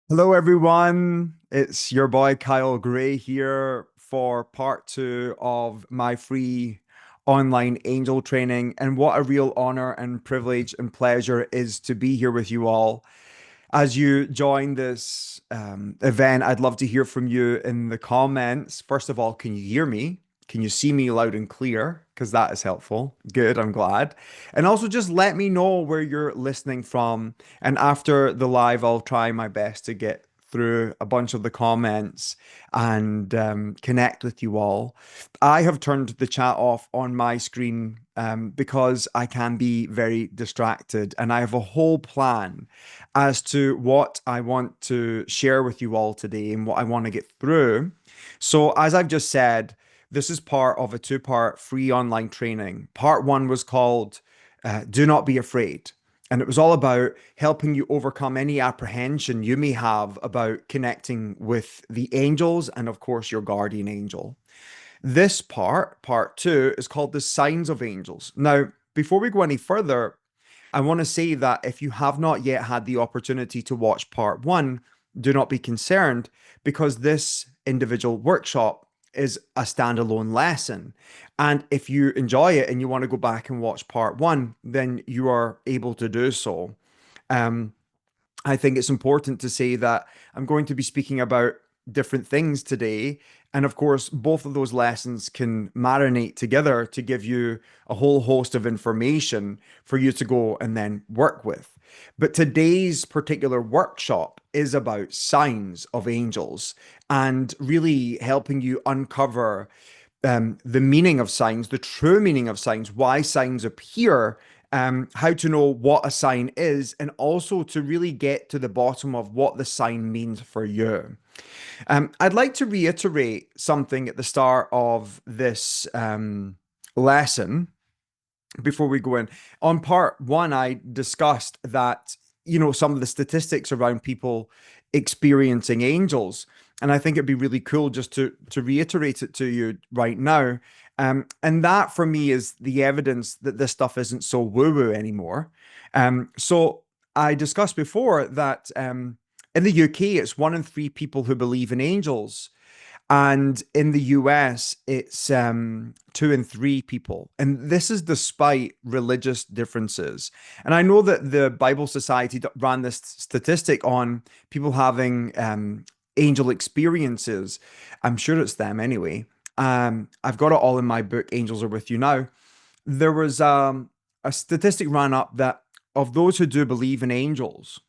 Hello, everyone. It's your boy Kyle Gray here for part two of my free online angel training. And what a real honor and privilege and pleasure is to be here with you all. As you join this event, I'd love to hear from you in the comments. First of all, can you hear me? Can you see me loud and clear? Because that is helpful. Good, I'm glad. And also just let me know where you're listening from. And after the live, I'll try my best to get through a bunch of the comments and connect with you all. I have turned the chat off on my screen because I can be very distracted, and I have a whole plan as to what I want to share with you all today and what I want to get through. So, as I've just said, this is part of a two-part free online training. Part one was called Do Not Be Afraid. And it was all about helping you overcome any apprehension you may have about connecting with the angels and, of course, your guardian angel. This part two, is called the signs of angels. Now, before we go any further, I want to say that if you have not yet had the opportunity to watch part one, do not be concerned because this individual workshop is a standalone lesson. And if you enjoy it and you want to go back and watch part one, then you are able to do so. Um, I think it's important to say that I'm going to be speaking about different things today. And of course, both of those lessons can marinate together to give you a whole host of information for you to go and then work with. But today's particular workshop is about signs of angels and really helping you uncover the meaning of signs, the true meaning of signs, why signs appear, how to know what a sign is, and also to really get to the bottom of what the sign means for you. I'd like to reiterate something at the start of this lesson before we go in. On part one, I discussed that, some of the statistics around people experiencing angels. And I think it'd be really cool just to reiterate it to you right now. And that for me is the evidence that this stuff isn't so woo-woo anymore. So I discussed before that in the UK, it's 1 in 3 people who believe in angels. And in the US, it's 2 in 3 people. And this is despite religious differences. And I know that the Bible Society ran this statistic on people having angel experiences. I'm sure it's them anyway. I've got it all in my book, Angels Are With You Now. There was a statistic ran up that of those who do believe in angels,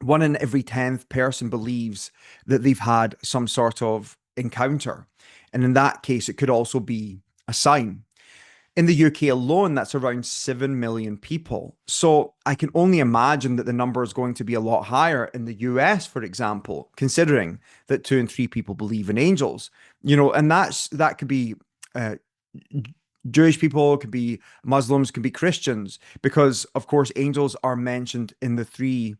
1 in every 10th person believes that they've had some sort of encounter. And in that case, it could also be a sign. In the UK alone, that's around 7 million people. So I can only imagine that the number is going to be a lot higher in the US, for example, considering that 2 in 3 people believe in angels. And that could be uh, Jewish people, could be Muslims, could be Christians, because of course angels are mentioned in the three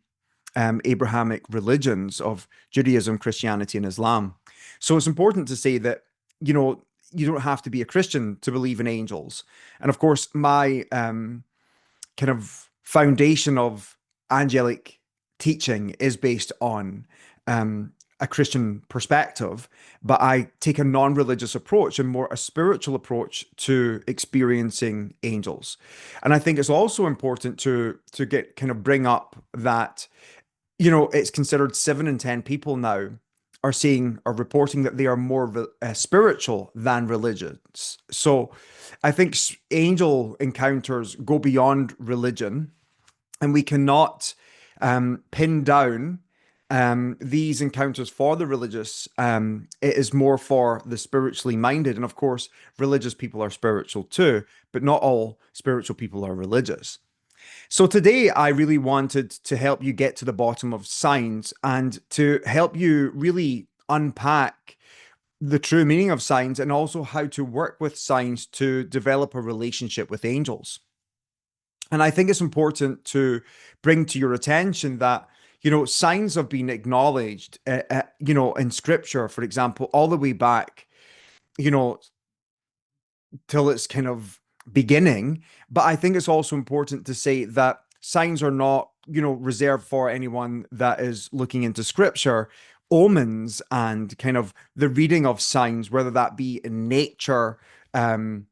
Abrahamic religions of Judaism, Christianity, and Islam. So it's important to say that, you don't have to be a Christian to believe in angels. And of course, my kind of foundation of angelic teaching is based on a Christian perspective, but I take a non-religious approach and more a spiritual approach to experiencing angels. And I think it's also important to get kind of bring up that it's considered 7 in 10 people now are reporting that they are more spiritual than religious. So I think angel encounters go beyond religion, and we cannot pin down these encounters for the religious. It is more for the spiritually minded. And of course, religious people are spiritual too, but not all spiritual people are religious. So today, I really wanted to help you get to the bottom of signs and to help you really unpack the true meaning of signs and also how to work with signs to develop a relationship with angels. And I think it's important to bring to your attention that, signs have been acknowledged, in scripture, for example, all the way back, you know, till its kind of beginning. But I think it's also important to say that signs are not reserved for anyone that is looking into scripture. Omens and kind of the reading of signs, whether that be in nature, um,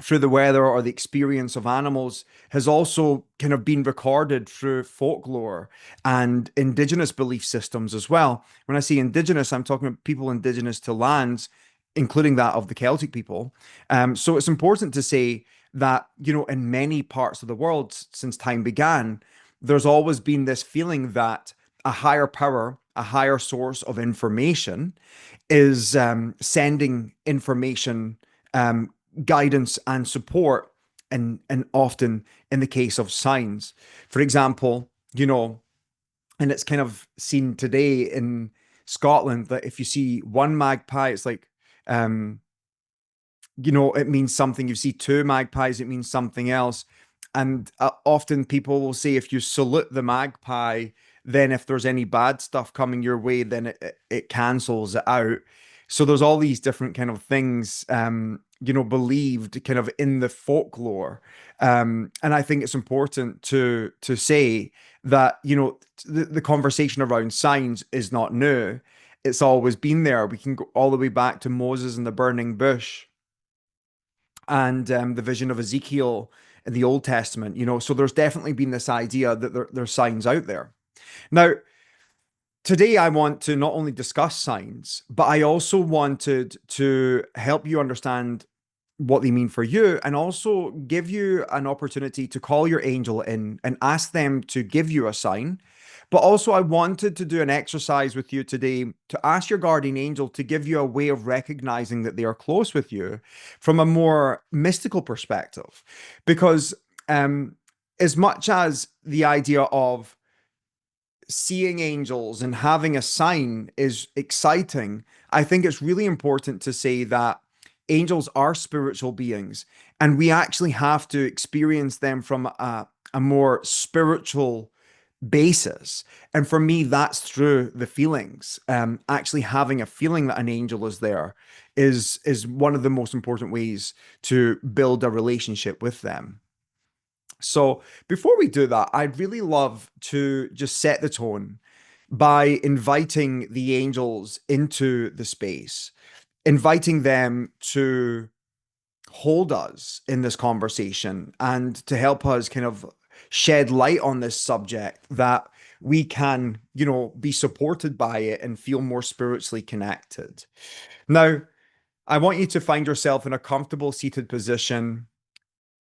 through the weather or the experience of animals, has also kind of been recorded through folklore and indigenous belief systems as well. When I say indigenous, I'm talking about people indigenous to lands, including that of the Celtic people. So it's important to say that, in many parts of the world since time began, there's always been this feeling that a higher power, a higher source of information is sending information, um, guidance, and support, and often in the case of signs. For example, and it's kind of seen today in Scotland that if you see one magpie, it's like, um, it means something. You see two magpies, it means something else. And often people will say if you salute the magpie, then if there's any bad stuff coming your way, then it cancels it out. So there's all these different kind of things, believed kind of in the folklore. And I think it's important to say that, the conversation around signs is not new. It's always been there. We can go all the way back to Moses and the burning bush and the vision of Ezekiel in the Old Testament. So there's definitely been this idea that there's signs out there. Now, today I want to not only discuss signs, but I also wanted to help you understand what they mean for you, and also give you an opportunity to call your angel in and ask them to give you a sign. But also, I wanted to do an exercise with you today to ask your guardian angel to give you a way of recognizing that they are close with you from a more mystical perspective. Because as much as the idea of seeing angels and having a sign is exciting, I think it's really important to say that angels are spiritual beings, and we actually have to experience them from a more spiritual basis. And for me, that's through the feelings. Actually having a feeling that an angel is there is one of the most important ways to build a relationship with them. So before we do that, I'd really love to just set the tone by inviting the angels into the space, inviting them to hold us in this conversation and to help us kind of shed light on this subject, that we can, be supported by it and feel more spiritually connected. Now, I want you to find yourself in a comfortable seated position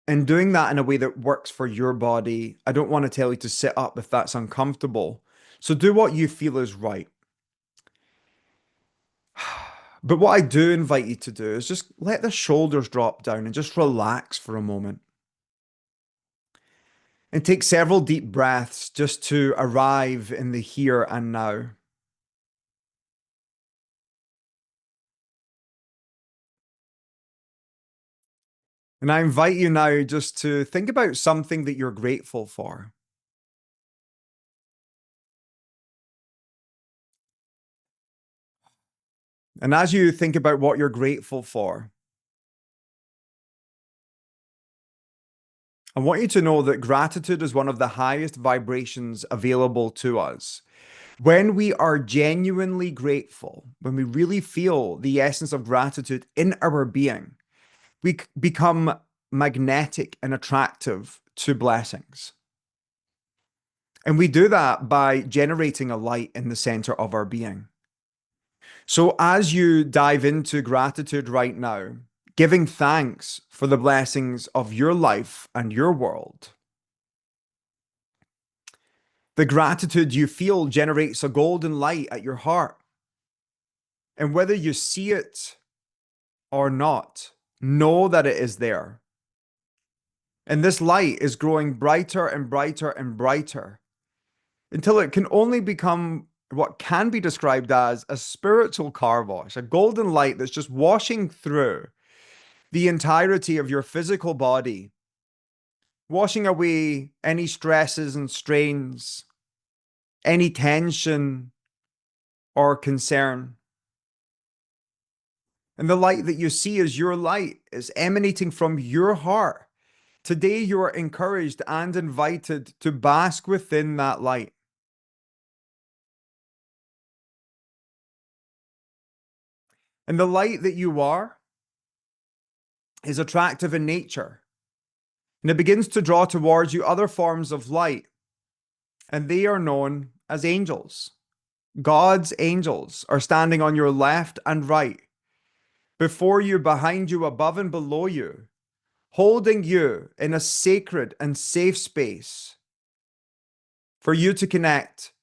and doing that in a way that works for your body. I don't want to tell you to sit up if that's uncomfortable. So do what you feel is right. But what I do invite you to do is just let the shoulders drop down and just relax for a moment. And take several deep breaths just to arrive in the here and now. And I invite you now just to think about something that you're grateful for. And as you think about what you're grateful for, I want you to know that gratitude is one of the highest vibrations available to us. When we are genuinely grateful, when we really feel the essence of gratitude in our being, we become magnetic and attractive to blessings. And we do that by generating a light in the center of our being. So as you dive into gratitude right now, giving thanks for the blessings of your life and your world, the gratitude you feel generates a golden light at your heart. And whether you see it or not, know that it is there. And this light is growing brighter and brighter and brighter until it can only become what can be described as a spiritual car wash, a golden light that's just washing through the entirety of your physical body, washing away any stresses and strains, any tension or concern. And the light that you see is your light, is emanating from your heart. Today, you are encouraged and invited to bask within that light. And the light that you are is attractive in nature. And it begins to draw towards you other forms of light. And they are known as angels. God's angels are standing on your left and right, before you, behind you, above and below you, holding you in a sacred and safe space for you to connect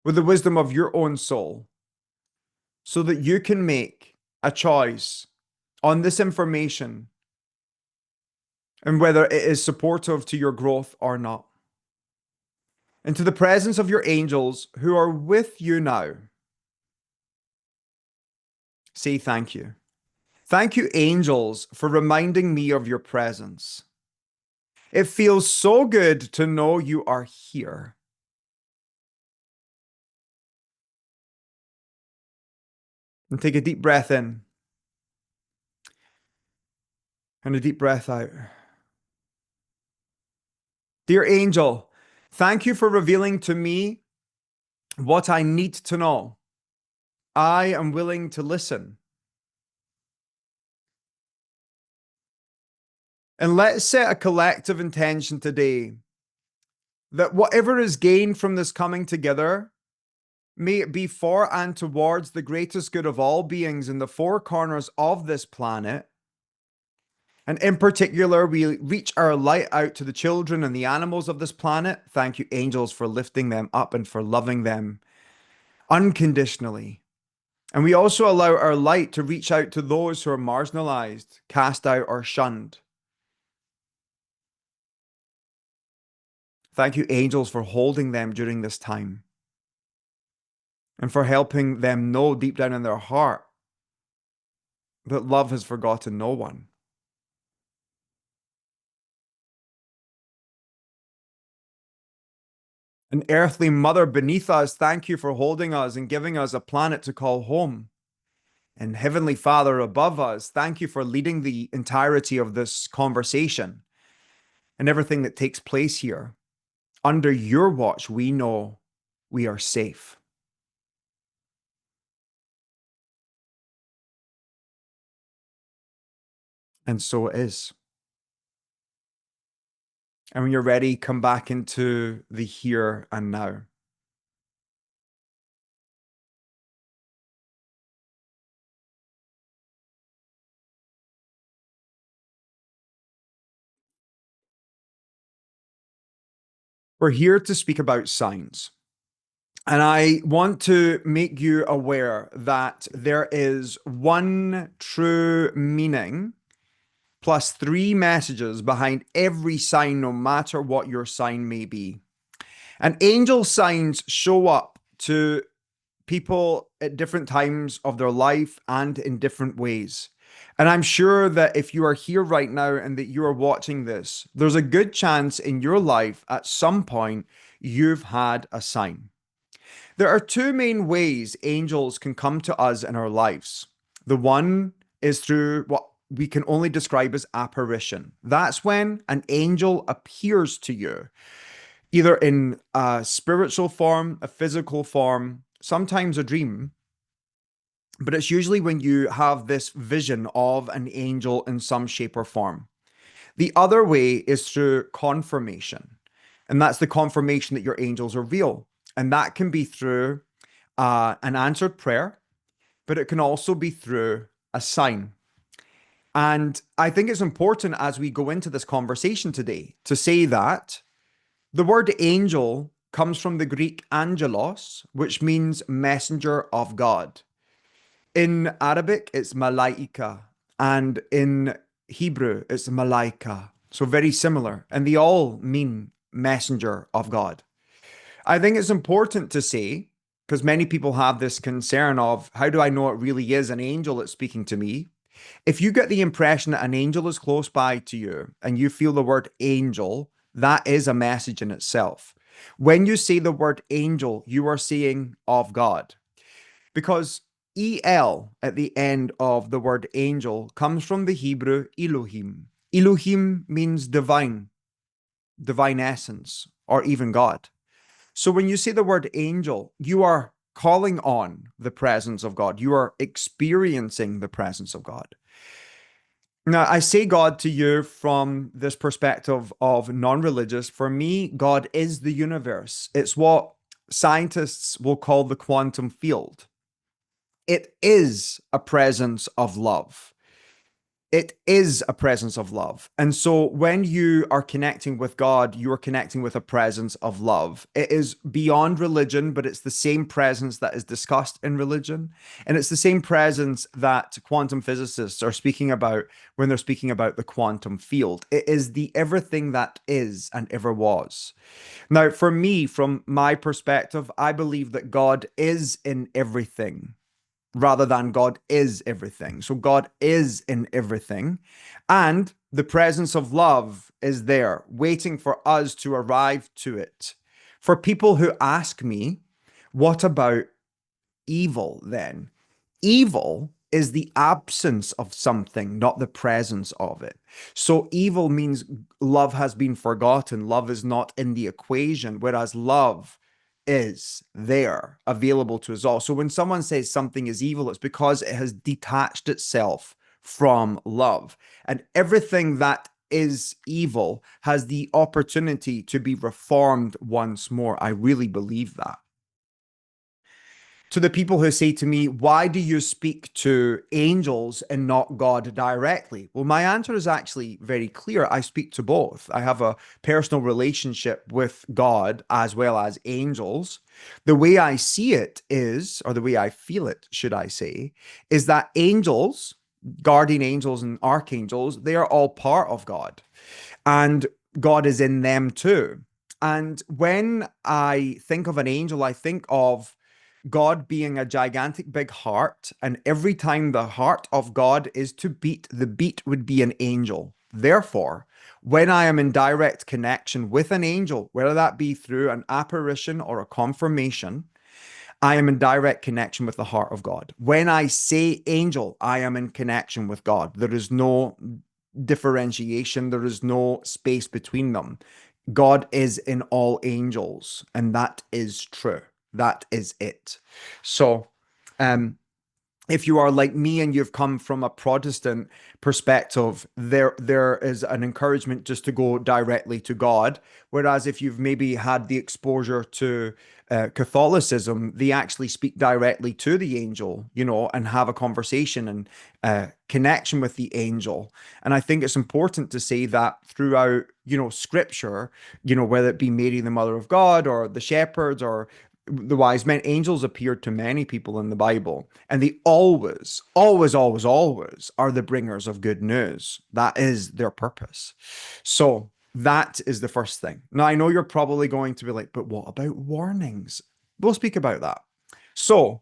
with the wisdom of your own soul so that you can make a choice on this information and whether it is supportive to your growth or not. Into the presence of your angels who are with you now, say thank you. Thank you, angels, for reminding me of your presence. It feels so good to know you are here. And take a deep breath in and a deep breath out. Dear angel, thank you for revealing to me what I need to know. I am willing to listen. And let's set a collective intention today that whatever is gained from this coming together, may it be for and towards the greatest good of all beings in the four corners of this planet. And in particular, we reach our light out to the children and the animals of this planet. Thank you, angels, for lifting them up and for loving them unconditionally. And we also allow our light to reach out to those who are marginalized, cast out, or shunned. Thank you, angels, for holding them during this time and for helping them know deep down in their heart that love has forgotten no one. An earthly mother beneath us, thank you for holding us and giving us a planet to call home. And Heavenly Father above us, thank you for leading the entirety of this conversation and everything that takes place here. Under your watch, we know we are safe. And so it is. And when you're ready, come back into the here and now. We're here to speak about signs. And I want to make you aware that there is one true meaning plus three messages behind every sign, no matter what your sign may be. And angel signs show up to people at different times of their life and in different ways. And I'm sure that if you are here right now and that you are watching this, there's a good chance in your life at some point you've had a sign. There are two main ways angels can come to us in our lives. The one is through what we can only describe as apparition. That's when an angel appears to you, either in a spiritual form, a physical form, sometimes a dream. But it's usually when you have this vision of an angel in some shape or form. The other way is through confirmation. And that's the confirmation that your angels are real. And that can be through an answered prayer, but it can also be through a sign. And I think it's important as we go into this conversation today to say that the word angel comes from the Greek angelos, which means messenger of God. In Arabic, it's malaika, and in Hebrew, it's malaika. So very similar, and they all mean messenger of God. I think it's important to say, because many people have this concern of how do I know it really is an angel that's speaking to me? If you get the impression that an angel is close by to you and you feel the word angel, that is a message in itself. When you say the word angel, you are saying of God. Because El at the end of the word angel comes from the Hebrew Elohim. Elohim means divine, divine essence, or even God. So when you say the word angel, you are calling on the presence of God. You are experiencing the presence of God. Now, I say God to you from this perspective of non religious. For me, God is the universe. It's what scientists will call the quantum field. It is a presence of love. It is a presence of love. And so when you are connecting with God, you are connecting with a presence of love. It is beyond religion, but it's the same presence that is discussed in religion. And it's the same presence that quantum physicists are speaking about when they're speaking about the quantum field. It is the everything that is and ever was. Now, for me, from my perspective, I believe that God is in everything rather than God is everything. So God is in everything. And the presence of love is there, waiting for us to arrive to it. For people who ask me, what about evil then? Evil is the absence of something, not the presence of it. So evil means love has been forgotten. Love is not in the equation, whereas love is there, available to us all. So when someone says something is evil, it's because it has detached itself from love. And everything that is evil has the opportunity to be reformed once more. I really believe that. To the people who say to me, why do you speak to angels and not God directly? Well, my answer is actually very clear. I speak to both. I have a personal relationship with God as well as angels. The way I see it is, or the way I feel it, should I say, is that angels, guardian angels and archangels, they are all part of God. And God is in them too. And when I think of an angel, I think of God being a gigantic big heart, and every time the heart of God is to beat, the beat would be an angel. Therefore, when I am in direct connection with an angel, whether that be through an apparition or a confirmation, I am in direct connection with the heart of God. When I say angel, I am in connection with God. There is no differentiation, there is no space between them. God is in all angels, and that is true. That is it. So, um, if you are like me and you've come from a Protestant perspective, there is an encouragement just to go directly to God. Whereas if you've maybe had the exposure to Catholicism, they actually speak directly to the angel, and have a conversation and connection with the angel. And I think it's important to say that throughout, scripture, whether it be Mary, the mother of God, or the shepherds, or the wise men, angels appeared to many people in the Bible, and they always, always, always, always are the bringers of good news. That is their purpose. So that is the first thing. Now, I know you're probably going to be like, but what about warnings? We'll speak about that. So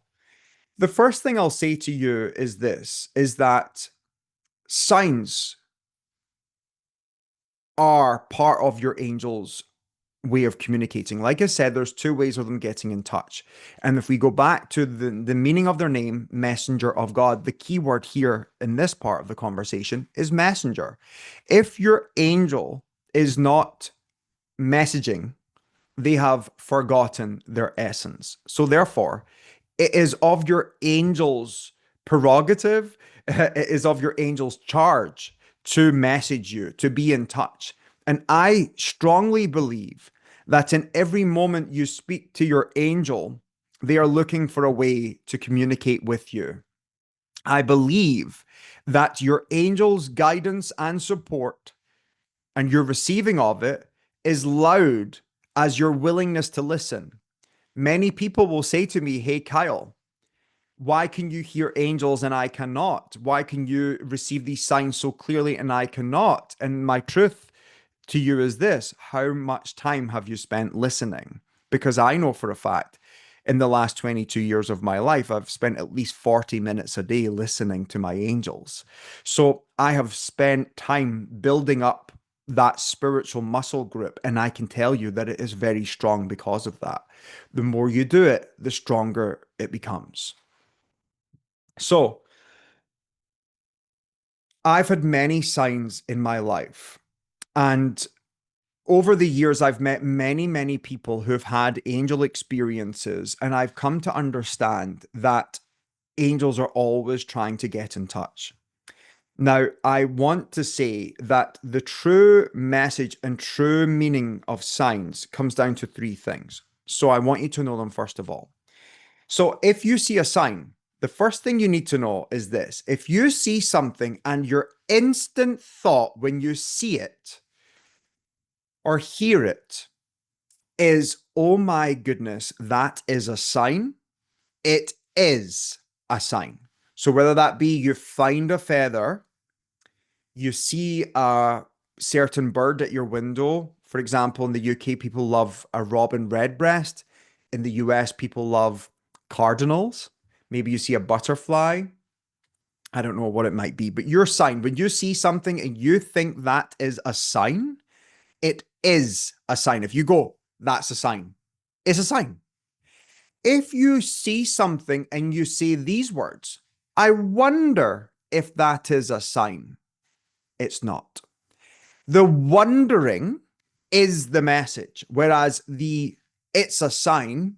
the first thing I'll say to you is this, is that signs are part of your angels way of communicating. Like I said, there's two ways of them getting in touch. And if we go back to the meaning of their name, messenger of God, the key word here in this part of the conversation is messenger. If your angel is not messaging, they have forgotten their essence. So therefore, it is of your angel's prerogative, it is of your angel's charge to message you, to be in touch. And I strongly believe that in every moment you speak to your angel, they are looking for a way to communicate with you. I believe that your angel's guidance and support and your receiving of it is loud as your willingness to listen. Many people will say to me, hey, Kyle, why can you hear angels and I cannot? Why can you receive these signs so clearly and I cannot? And my truth to you is this: how much time have you spent listening? Because I know for a fact in the last 22 years of my life, I've spent at least 40 minutes a day listening to my angels. So I have spent time building up that spiritual muscle group, and I can tell you that it is very strong because of that. The more you do it, the stronger it becomes. So I've had many signs in my life. And over the years, I've met many, many people who've had angel experiences. And I've come to understand that angels are always trying to get in touch. Now, I want to say that the true message and true meaning of signs comes down to three things. So I want you to know them first of all. So if you see a sign, the first thing you need to know is this. If you see something and your instant thought when you see it or hear it is, oh my goodness, that is a sign, it is a sign. So whether that be you find a feather, you see a certain bird at your window. For example, in the UK, people love a robin redbreast. In the US, people love cardinals. Maybe you see a butterfly. I don't know what it might be, but your sign, when you see something and you think that is a sign, it is a sign. If you go, that's a sign. It's a sign. If you see something and you say these words, I wonder if that is a sign, it's not. The wondering is the message, whereas the it's a sign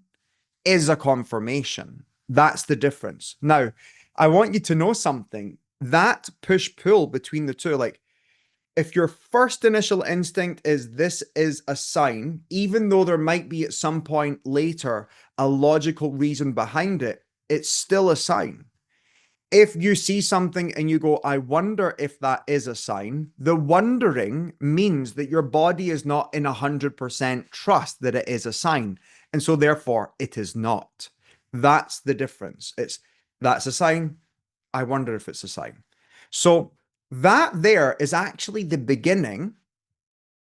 is a confirmation. That's the difference. Now, I want you to know something. That push pull between the two, like if your first initial instinct is this is a sign, even though there might be at some point later a logical reason behind it, it's still a sign. If you see something and you go, I wonder if that is a sign, the wondering means that your body is not in 100% trust that it is a sign. And so therefore it is not. That's the difference. That's a sign. I wonder if it's a sign. So that there is actually the beginning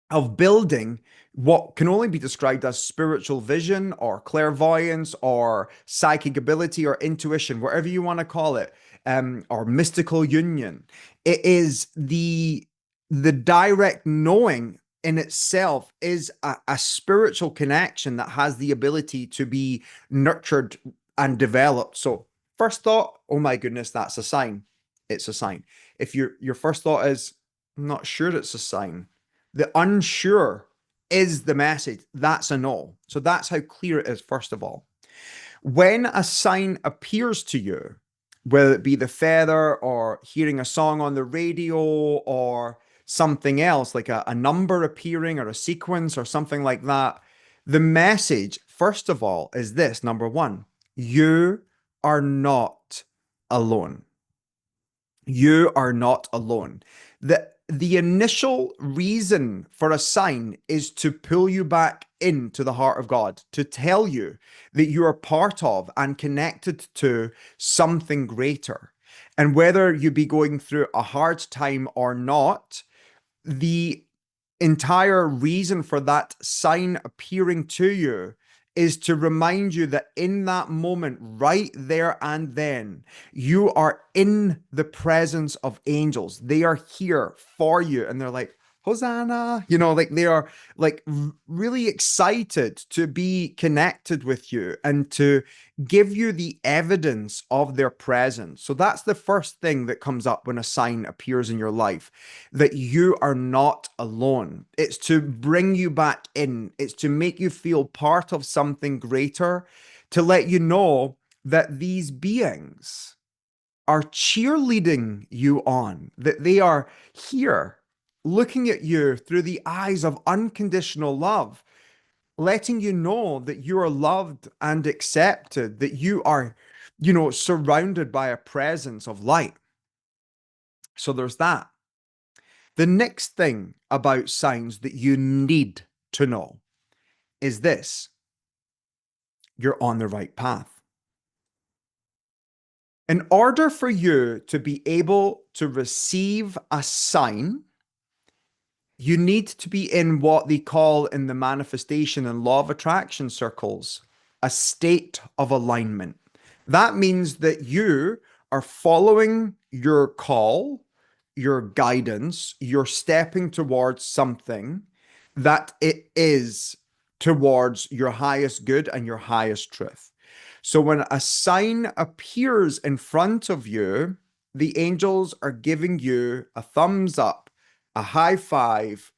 of building what can only be described as spiritual vision or clairvoyance or psychic ability or intuition, whatever you want to call it, or mystical union. It is the direct knowing in itself is a spiritual connection that has the ability to be nurtured and developed. So first thought, oh my goodness, that's a sign. It's a sign. If your first thought is, I'm not sure it's a sign, the unsure is the message. That's a no. So that's how clear it is, first of all. When a sign appears to you, whether it be the feather or hearing a song on the radio or something else like a number appearing or a sequence or something like that, the message, first of all, is this number one, you are not alone. You are not alone. The initial reason for a sign is to pull you back into the heart of God, to tell you that you are part of and connected to something greater. And whether you be going through a hard time or not, the entire reason for that sign appearing to you is to remind you that in that moment, right there and then, you are in the presence of angels. They are here for you, and they're like, Hosanna, like they are like really excited to be connected with you and to give you the evidence of their presence. So that's the first thing that comes up when a sign appears in your life, that you are not alone. It's to bring you back in, it's to make you feel part of something greater, to let you know that these beings are cheerleading you on, that they are here looking at you through the eyes of unconditional love, letting you know that you are loved and accepted, that you are, surrounded by a presence of light. So there's that. The next thing about signs that you need to know is this: you're on the right path. In order for you to be able to receive a sign, you need to be in what they call in the manifestation and law of attraction circles a state of alignment. That means that you are following your call, your guidance, you're stepping towards something that it is towards your highest good and your highest truth. So when a sign appears in front of you, the angels are giving you a thumbs up, a high five,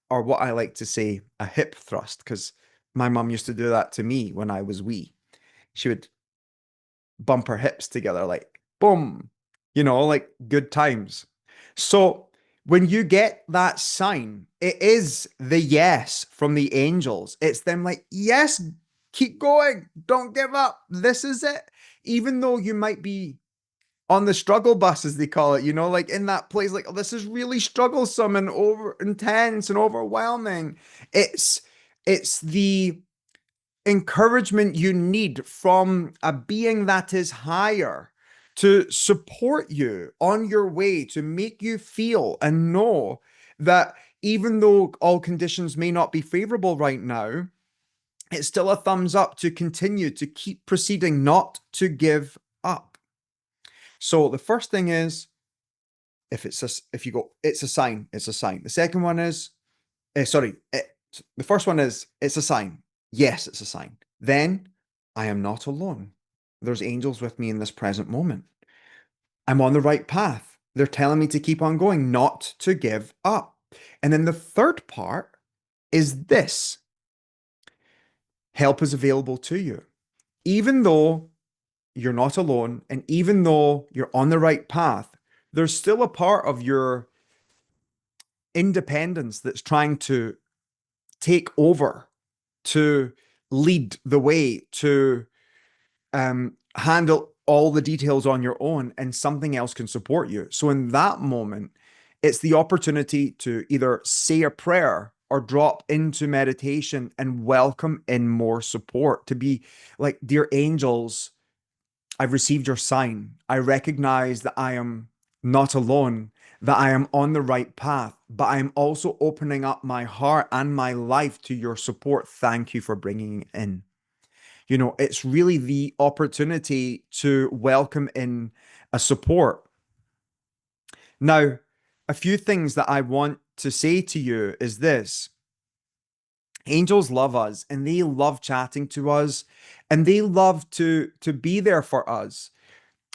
or what I like to say, a hip thrust, because my mum used to do that to me when I was wee. She would bump her hips together, like boom, like good times. So when you get that sign, it is the yes from the angels. It's them like, yes, keep going, don't give up. This is it. Even though you might be on the struggle bus, as they call it, like in that place, like, oh, this is really strugglesome and over intense and overwhelming. It's it's the encouragement you need from a being that is higher to support you on your way, to make you feel and know that even though all conditions may not be favorable right now, it's still a thumbs up to continue to keep proceeding, not to give up. So the first thing is, if you go, it's a sign, it's a sign. The second one is, sorry, the first one is, it's a sign. Yes, it's a sign. Then, I am not alone. There's angels with me in this present moment. I'm on the right path. They're telling me to keep on going, not to give up. And then the third part is this: help is available to you. Even though you're not alone, and even though you're on the right path, there's still a part of your independence that's trying to take over, to lead the way, to handle all the details on your own, and something else can support you. So in that moment, it's the opportunity to either say a prayer or drop into meditation and welcome in more support, to be like, dear angels, I've received your sign. I recognize that I am not alone, that I am on the right path, but I'm also opening up my heart and my life to your support. Thank you for bringing it in. It's really the opportunity to welcome in a support. Now, a few things that I want to say to you is this: angels love us, and they love chatting to us, and they love to be there for us.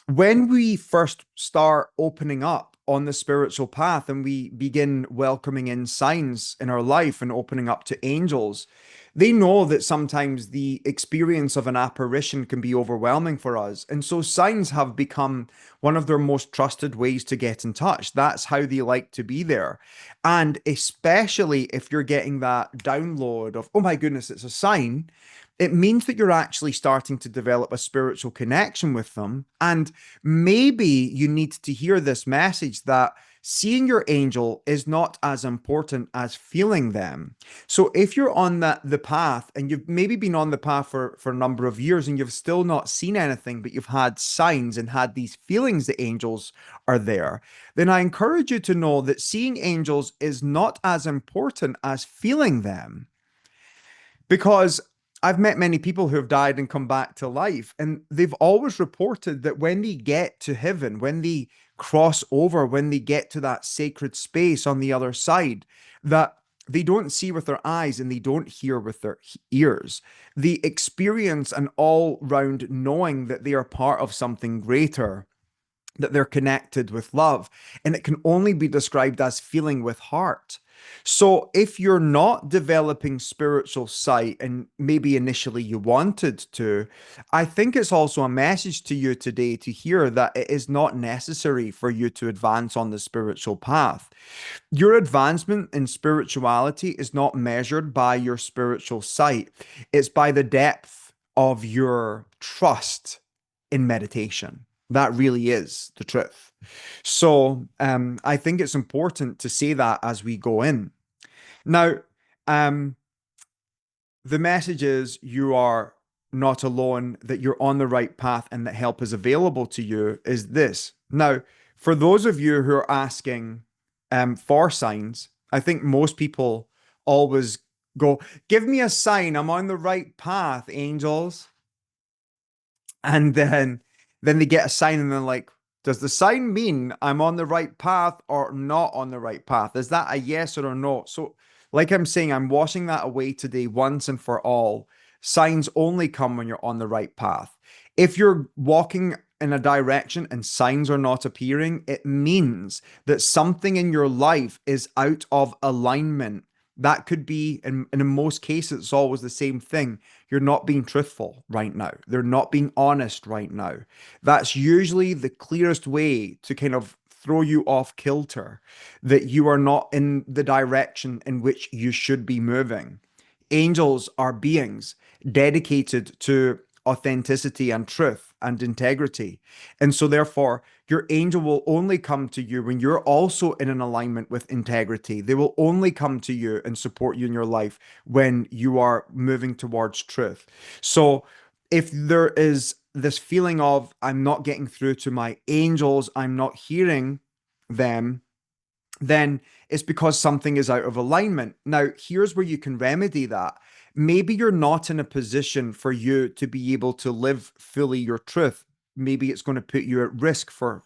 When we first start opening up on the spiritual path and we begin welcoming in signs in our life and opening up to angels, they know that sometimes the experience of an apparition can be overwhelming for us. And so signs have become one of their most trusted ways to get in touch. That's how they like to be there. And especially if you're getting that download of, oh my goodness, it's a sign, it means that you're actually starting to develop a spiritual connection with them. And maybe you need to hear this message that seeing your angel is not as important as feeling them. So if you're on the path, and you've maybe been on the path for a number of years and you've still not seen anything, but you've had signs and had these feelings that angels are there, then I encourage you to know that seeing angels is not as important as feeling them. Because I've met many people who have died and come back to life, and they've always reported that when they get to heaven, when they cross over, when they get to that sacred space on the other side, that they don't see with their eyes and they don't hear with their ears. They experience an all round knowing that they are part of something greater, that they're connected with love, and it can only be described as feeling with heart. So if you're not developing spiritual sight, and maybe initially you wanted to, I think it's also a message to you today to hear that it is not necessary for you to advance on the spiritual path. Your advancement in spirituality is not measured by your spiritual sight, it's by the depth of your trust in meditation. That really is the truth. So I think it's important to say that as we go in. Now, um, the message is you are not alone, that you're on the right path, and that help is available to you is this. Now, for those of you who are asking for signs, I think most people always go, give me a sign, I'm on the right path, angels. And then they get a sign and they're like, does the sign mean I'm on the right path or not on the right path? Is that a yes or a no? So, like I'm saying, I'm washing that away today once and for all. Signs only come when you're on the right path. If you're walking in a direction and signs are not appearing, it means that something in your life is out of alignment. That could be, and in most cases, it's always the same thing. You're not being truthful right now. They're not being honest right now. That's usually the clearest way to kind of throw you off kilter, that you are not in the direction in which you should be moving. Angels are beings dedicated to authenticity and truth and integrity. And so, therefore, your angel will only come to you when you're also in an alignment with integrity. They will only come to you and support you in your life when you are moving towards truth. So, if there is this feeling of, I'm not getting through to my angels, I'm not hearing them, then it's because something is out of alignment. Now, here's where you can remedy that. Maybe you're not in a position for you to be able to live fully your truth. Maybe it's going to put you at risk for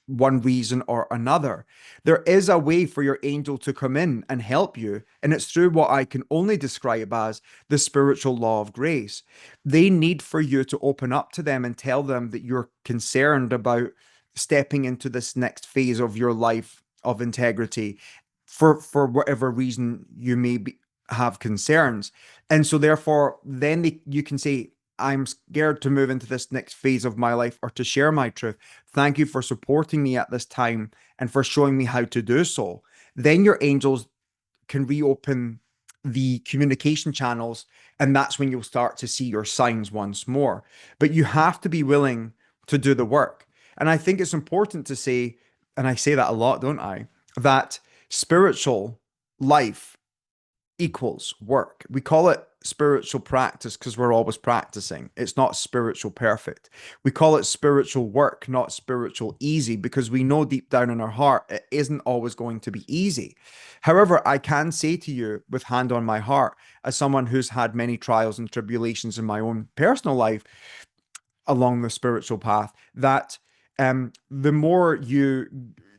one reason or another. There is a way for your angel to come in and help you, and it's through what I can only describe as the spiritual law of grace. They need for you to open up to them and tell them that you're concerned about stepping into this next phase of your life of integrity for whatever reason you may have concerns. And so therefore then you can say, I'm scared to move into this next phase of my life or to share my truth. Thank you for supporting me at this time and for showing me how to do so. Then your angels can reopen the communication channels, and that's when you'll start to see your signs once more. But you have to be willing to do the work. And I think it's important to say, and I say that a lot, don't I, that spiritual life equals work. We call it spiritual practice because we're always practicing. It's not spiritual perfect. We call it spiritual work, not spiritual easy, because we know deep down in our heart it isn't always going to be easy. However, I can say to you with hand on my heart, as someone who's had many trials and tribulations in my own personal life, along the spiritual path, that the more you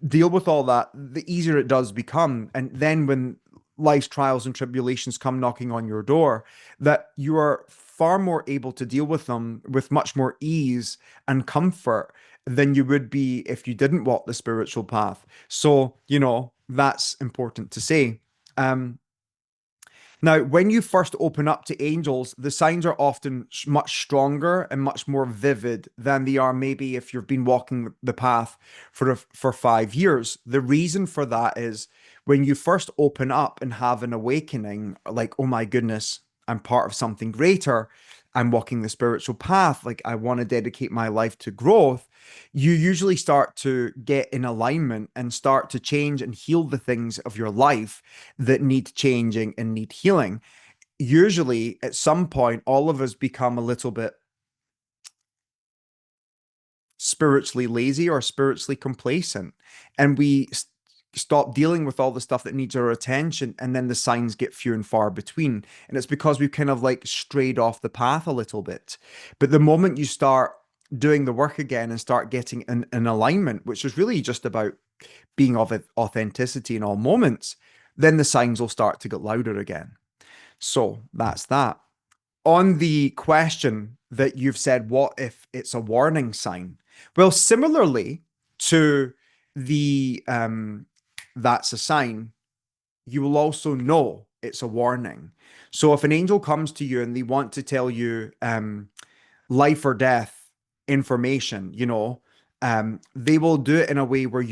deal with all that, the easier it does become. And then when life's trials and tribulations come knocking on your door, that you are far more able to deal with them with much more ease and comfort than you would be if you didn't walk the spiritual path. So, that's important to say. Um, Now, when you first open up to angels, the signs are often much stronger and much more vivid than they are maybe if you've been walking the path for 5 years. The reason for that is when you first open up and have an awakening, like, oh my goodness, I'm part of something greater. I'm walking the spiritual path. Like, I want to dedicate my life to growth. You usually start to get in alignment and start to change and heal the things of your life that need changing and need healing. Usually, at some point, all of us become a little bit spiritually lazy or spiritually complacent, and we stop dealing with all the stuff that needs our attention, and then the signs get few and far between. And it's because we've kind of like strayed off the path a little bit. But the moment you start doing the work again and start getting in alignment, which is really just about being of authenticity in all moments, then the signs will start to get louder again. So that's that. On the question that you've said, what if it's a warning sign? Well, similarly to the that's a sign, you will also know it's a warning. So if an angel comes to you and they want to tell you life or death information, they will do it in a way where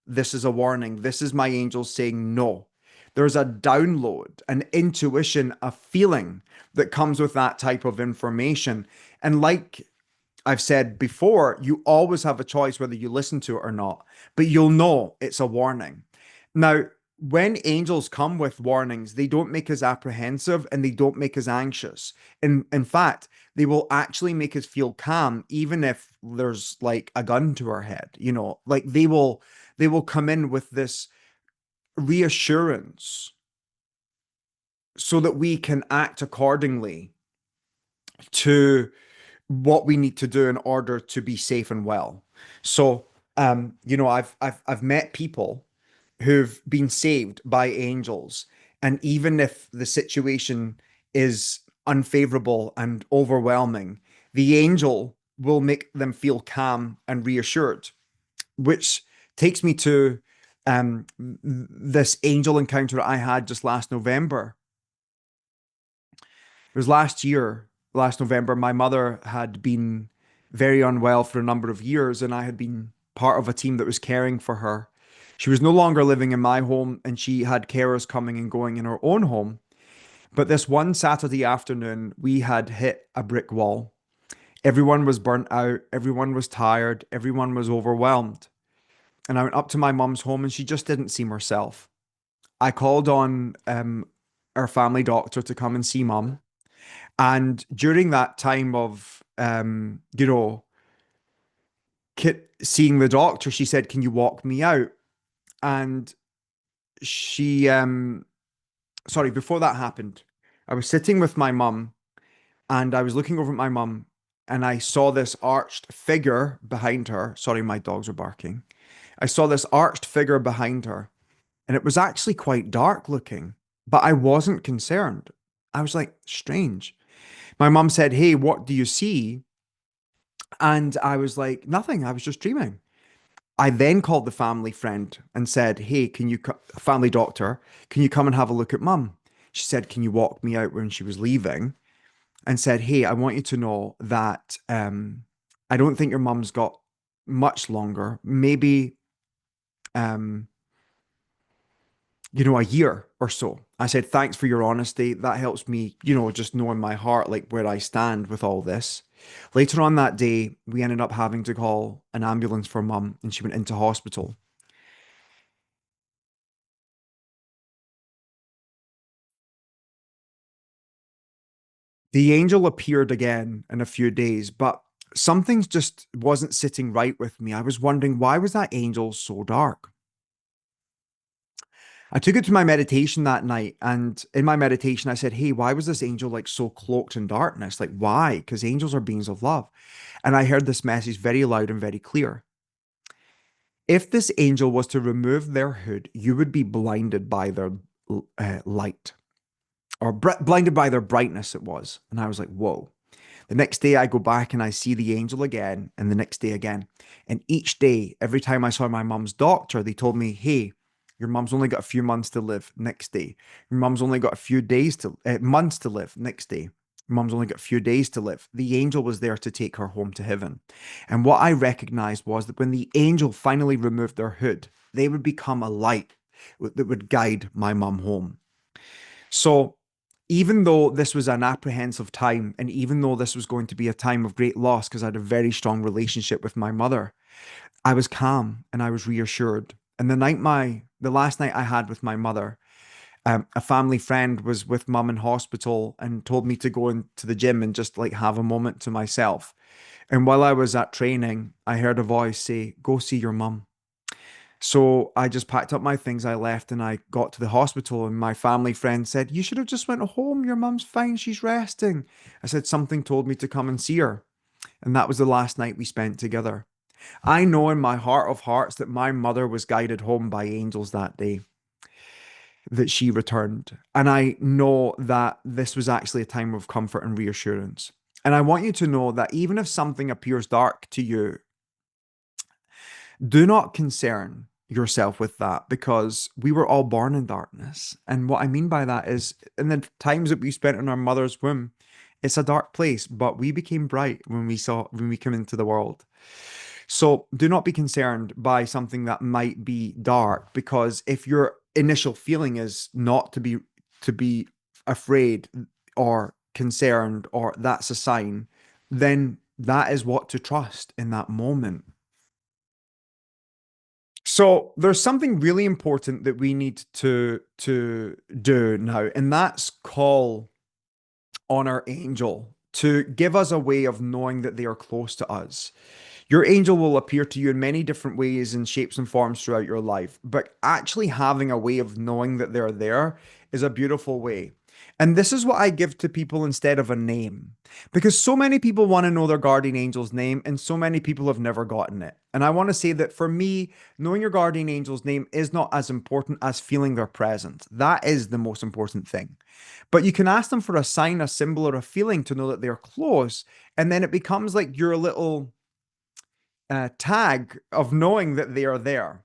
this is a warning. This is my angel saying no. There's a download, an intuition, a feeling that comes with that type of information. And like I've said before, you always have a choice whether you listen to it or not, but you'll know it's a warning. Now, when angels come with warnings, they don't make us apprehensive and they don't make us anxious. In fact, they will actually make us feel calm, even if there's like a gun to our head, like they will come in with this reassurance so that we can act accordingly to what we need to do in order to be safe and well. So, I've met people who've been saved by angels, and even if the situation is unfavorable and overwhelming, the angel will make them feel calm and reassured, which takes me to this angel encounter I had just last November. It was last year, last November. My mother had been very unwell for a number of years, and I had been part of a team that was caring for her. She was no longer living in my home, and she had carers coming and going in her own home. But this one Saturday afternoon, we had hit a brick wall. Everyone was burnt out, everyone was tired, everyone was overwhelmed. And I went up to my mum's home, and she just didn't seem herself. I called on our family doctor to come and see mum. And during that time of, seeing the doctor, she said, "Can you walk me out?" And she, sorry, before that happened, I was sitting with my mum and I was looking over at my mum and I saw this arched figure behind her. Sorry, my dogs are barking. I saw this arched figure behind her and it was actually quite dark looking, but I wasn't concerned. I was like, strange. My mum said, "Hey, what do you see?" And I was like, "Nothing. I was just dreaming." I then called the family friend and said, "Hey, family doctor, can you come and have a look at mum?" She said, "Can you walk me out?" When she was leaving, and said, "Hey, I want you to know that I don't think your mum's got much longer, maybe um, a year or so." I said, "Thanks for your honesty. That helps me, just know in my heart like where I stand with all this." Later on that day, we ended up having to call an ambulance for mum, and she went into hospital. The angel appeared again in a few days, but something just wasn't sitting right with me. I was wondering, why was that angel so dark? I took it to my meditation that night, and in my meditation, I said, "Hey, why was this angel like so cloaked in darkness? Like, why? Because angels are beings of love." And I heard this message very loud and very clear. If this angel was to remove their hood, you would be blinded by their light, or blinded by their brightness, it was. And I was like, whoa. The next day, I go back and I see the angel again, and the next day again. And each day, every time I saw my mum's doctor, they told me, "Hey, your mum's only got a few months to live." Next day, "Your mum's only got a few months to live." Next day, "Your mum's only got a few days to live." The angel was there to take her home to heaven. And what I recognized was that when the angel finally removed their hood, they would become a light that would guide my mum home. So, even though this was an apprehensive time, and even though this was going to be a time of great loss because I had a very strong relationship with my mother, I was calm and I was reassured. And the last night I had with my mother, a family friend was with mum in hospital and told me to go into the gym and just like have a moment to myself. And while I was at training, I heard a voice say, "Go see your mum." So I just packed up my things, I left, and I got to the hospital. And my family friend said, "You should have just went home. Your mum's fine. She's resting." I said, "Something told me to come and see her." And that was the last night we spent together. I know in my heart of hearts that my mother was guided home by angels that day, that she returned. And I know that this was actually a time of comfort and reassurance. And I want you to know that even if something appears dark to you, do not concern yourself with that, because we were all born in darkness. And what I mean by that is, in the times that we spent in our mother's womb, it's a dark place, but we became bright when we came into the world. So do not be concerned by something that might be dark, because if your initial feeling is not to be afraid or concerned, or that's a sign, then that is what to trust in that moment. So there's something really important that we need to do now, and that's call on our angel to give us a way of knowing that they are close to us. Your angel will appear to you in many different ways and shapes and forms throughout your life, but actually having a way of knowing that they're there is a beautiful way. And this is what I give to people instead of a name. Because so many people want to know their guardian angel's name, and so many people have never gotten it. And I want to say that for me, knowing your guardian angel's name is not as important as feeling their presence. That is the most important thing. But you can ask them for a sign, a symbol, or a feeling to know that they're close. And then it becomes like your little tag of knowing that they are there.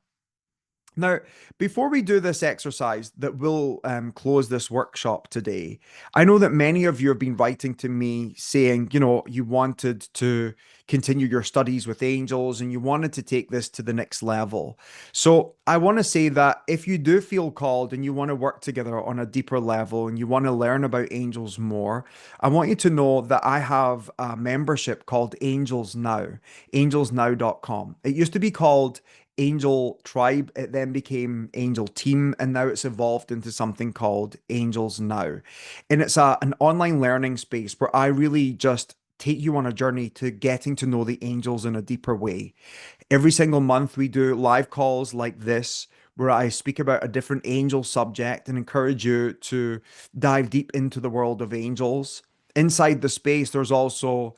Now, before we do this exercise that will close this workshop today, I know that many of you have been writing to me saying, you wanted to continue your studies with angels and you wanted to take this to the next level. So, I want to say that if you do feel called and you want to work together on a deeper level and you want to learn about angels more, I want you to know that I have a membership called Angels Now, angelsnow.com. It used to be called Angel Tribe. It then became Angel Team, and now it's evolved into something called Angels Now. And it's an online learning space where I really just take you on a journey to getting to know the angels in a deeper way. Every single month, we do live calls like this where I speak about a different angel subject and encourage you to dive deep into the world of angels. Inside the space, there's also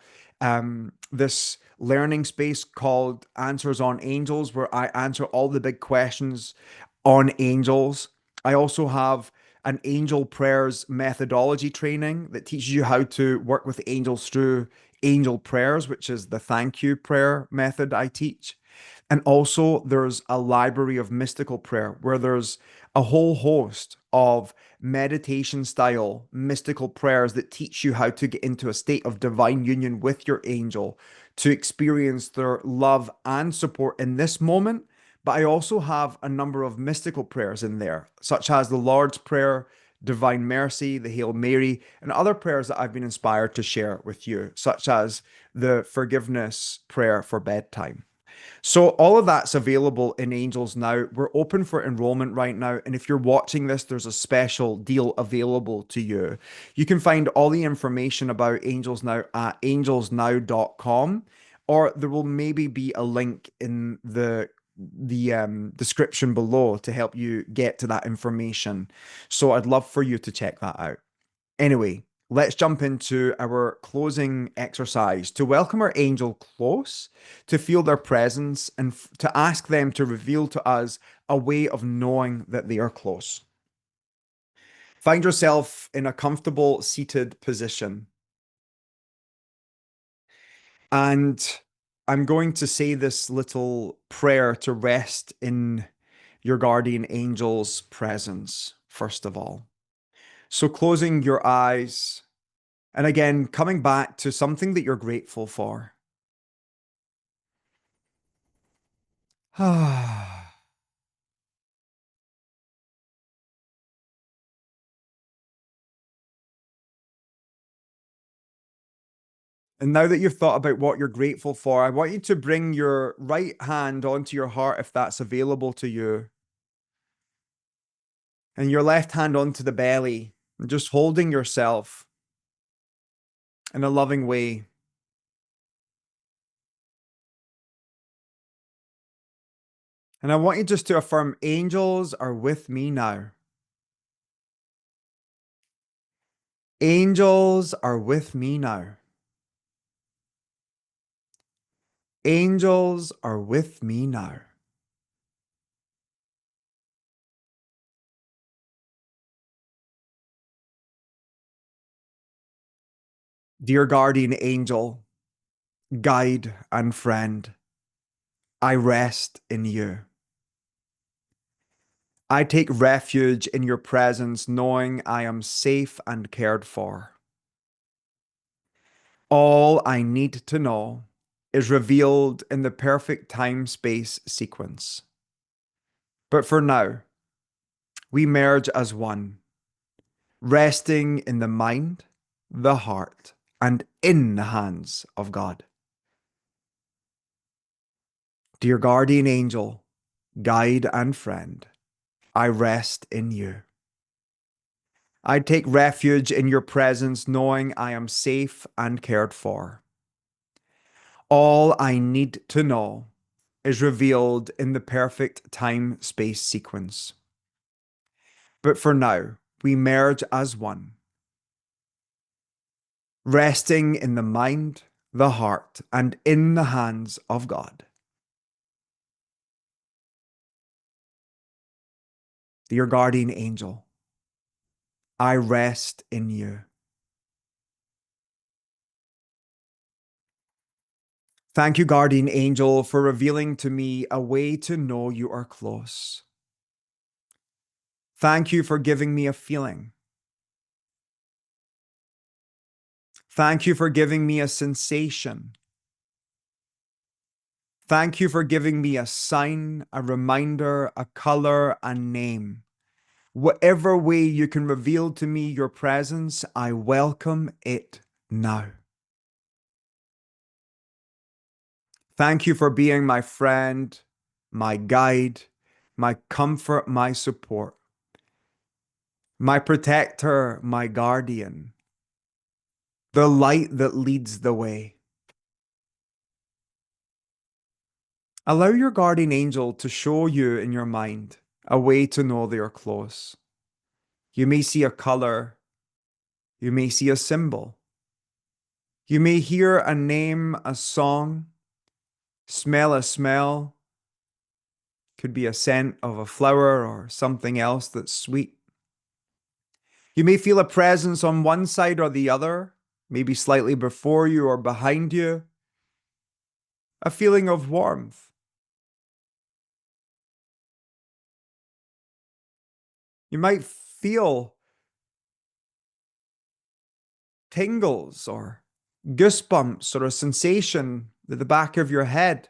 this learning space called Answers on Angels, where I answer all the big questions on angels. I also have an angel prayers methodology training that teaches you how to work with angels through angel prayers, which is the thank you prayer method I teach. And also, there's a library of mystical prayer where there's a whole host of meditation style mystical prayers that teach you how to get into a state of divine union with your angel to experience their love and support in this moment. But I also have a number of mystical prayers in there, such as the Lord's Prayer, Divine Mercy, the Hail Mary, and other prayers that I've been inspired to share with you, such as the forgiveness prayer for bedtime. So all of that's available in Angels Now. We're open for enrollment right now. And if you're watching this, there's a special deal available to you. You can find all the information about Angels Now at angelsnow.com, or there will maybe be a link in the description below to help you get to that information. So I'd love for you to check that out. Anyway, let's jump into our closing exercise to welcome our angel close, to feel their presence, and to ask them to reveal to us a way of knowing that they are close. Find yourself in a comfortable seated position. And I'm going to say this little prayer to rest in your guardian angel's presence, first of all. So, closing your eyes. And again, coming back to something that you're grateful for. And now that you've thought about what you're grateful for, I want you to bring your right hand onto your heart if that's available to you, and your left hand onto the belly, and just holding yourself in a loving way. And I want you just to affirm, angels are with me now. Angels are with me now. Angels are with me now. Dear guardian angel, guide and friend, I rest in you. I take refuge in your presence, knowing I am safe and cared for. All I need to know is revealed in the perfect time space sequence. But for now, we merge as one, resting in the mind, the heart, and in the hands of God. Dear guardian angel, guide and friend, I rest in you. I take refuge in your presence, knowing I am safe and cared for. All I need to know is revealed in the perfect time space sequence. But for now, we merge as one, resting in the mind, the heart, and in the hands of God. Dear guardian angel, I rest in you. Thank you, guardian angel, for revealing to me a way to know you are close. Thank you for giving me a feeling. Thank you for giving me a sensation. Thank you for giving me a sign, a reminder, a color, a name. Whatever way you can reveal to me your presence, I welcome it now. Thank you for being my friend, my guide, my comfort, my support, my protector, my guardian, the light that leads the way. Allow your guardian angel to show you in your mind a way to know they are close. You may see a color, you may see a symbol, you may hear a name, a song, smell a smell, could be a scent of a flower or something else that's sweet. You may feel a presence on one side or the other, maybe slightly before you or behind you, a feeling of warmth. You might feel tingles or goosebumps or a sensation at the back of your head.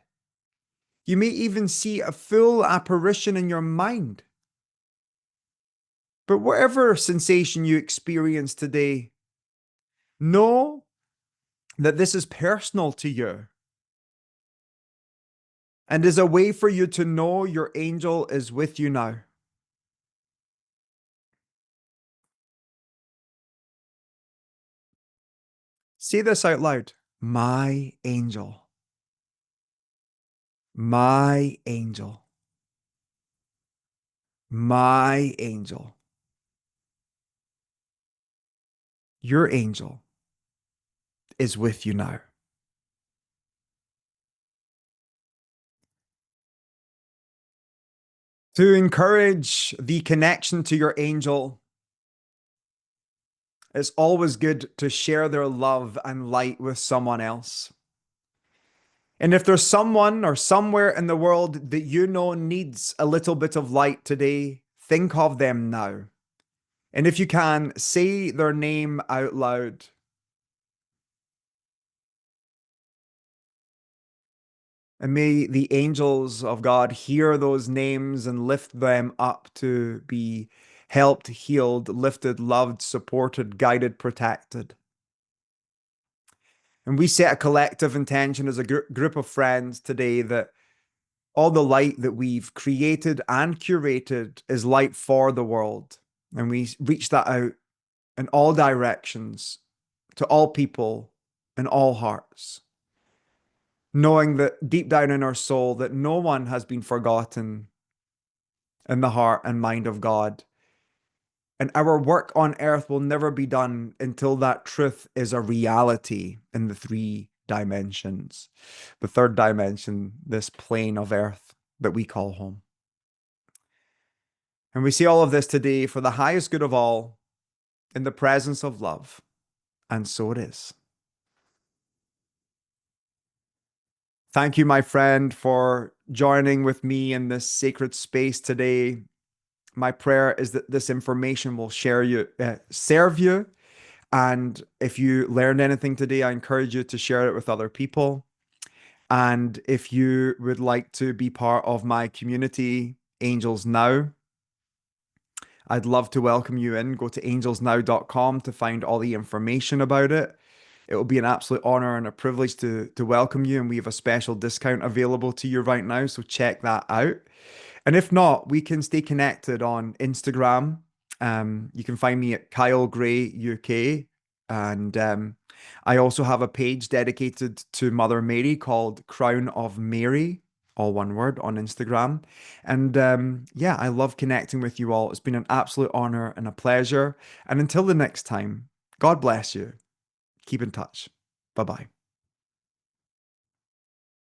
You may even see a full apparition in your mind. But whatever sensation you experience today, know that this is personal to you and is a way for you to know your angel is with you now. Say this out loud. My angel, my angel, my angel. Your angel is with you now. To encourage the connection to your angel, it's always good to share their love and light with someone else. And if there's someone or somewhere in the world that you know needs a little bit of light today, think of them now. And if you can, say their name out loud. And may the angels of God hear those names and lift them up to be helped, healed, lifted, loved, supported, guided, protected. And we set a collective intention as a group of friends today that all the light that we've created and curated is light for the world. And we reach that out in all directions, to all people, in all hearts, knowing that deep down in our soul that no one has been forgotten in the heart and mind of God. And our work on earth will never be done until that truth is a reality in the three dimensions. The third dimension, this plane of earth that we call home. And we see all of this today for the highest good of all in the presence of love. And so it is. Thank you, my friend, for joining with me in this sacred space today. My prayer is that this information will serve you. And if you learned anything today, I encourage you to share it with other people. And if you would like to be part of my community, Angels Now, I'd love to welcome you in. Go to angelsnow.com to find all the information about it. It will be an absolute honor and a privilege to welcome you. And we have a special discount available to you right now. So check that out. And if not, we can stay connected on Instagram. You can find me at Kyle Gray UK. And I also have a page dedicated to Mother Mary called Crown of Mary, all one word, on Instagram. And yeah, I love connecting with you all. It's been an absolute honor and a pleasure. And until the next time, God bless you. Keep in touch. Bye bye.